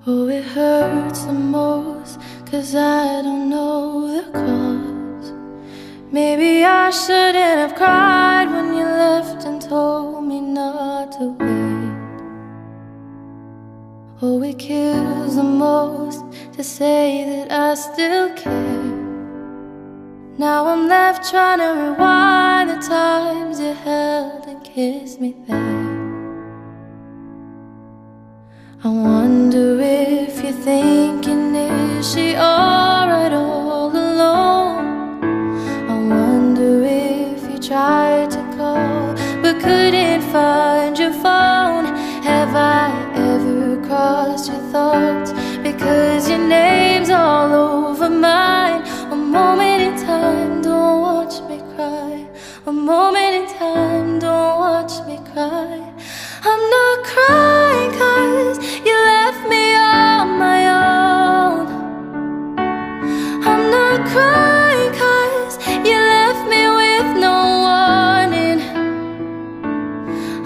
Oh, it hurts the most, 'cause I don't know the cause. Maybe I shouldn't have cried when you left and told me not to wait. Oh, it kills the most to say that I still care. Now I'm left trying to rewind the times you held and kissed me there. I wonder if you're thinking, is she alright all alone? I wonder if you tried to call but couldn't find your phone. Have I ever crossed your thoughts? Because your name's all over mine. A moment in time, don't watch me cry. A moment in time, don't watch me cry. I'm not crying 'cause you left me on my own. I'm not crying 'cause you left me with no warning.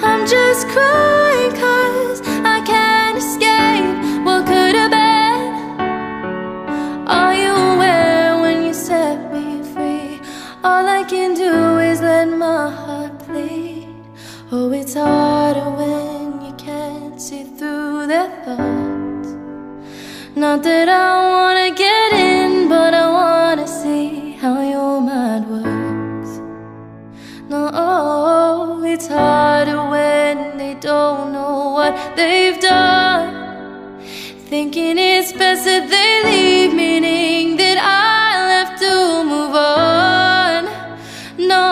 I'm just crying 'cause I can't escape what could have been. Are you aware when you set me free? All I can do is let my heart bleed. Oh, it's harder when you can't see through their thoughts. Not that I wanna get in, but I wanna see how your mind works. No, it's harder when they don't know what they've done. Thinking it's best that they leave, meaning that I'll have to move on. No,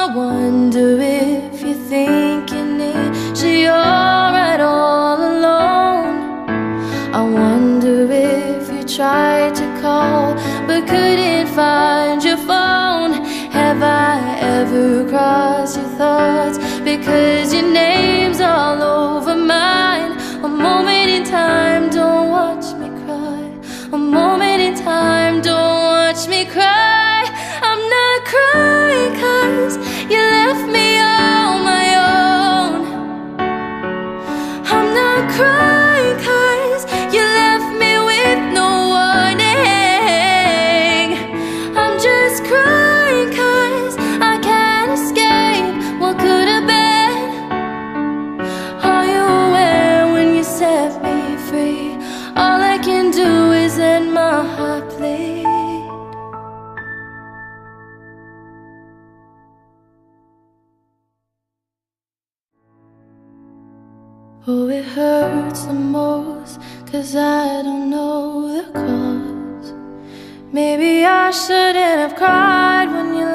I wonder if you're thinking, is she alright all alone? I wonder if you tried to call but couldn't find your phone. Have I ever crossed your thoughts? Because your name's all over mine. A moment in time, don't watch me cry. A moment in time, don't watch me cry. I'm not crying 'cause you left me on my own. I'm not crying 'cause you left me with no warning. I'm just crying 'cause I can't escape what could have been. Are you aware when you set me free? All I can do is let my heart bleed. Oh, it hurts the most, 'cause I don't know the cause. Maybe I shouldn't have cried when you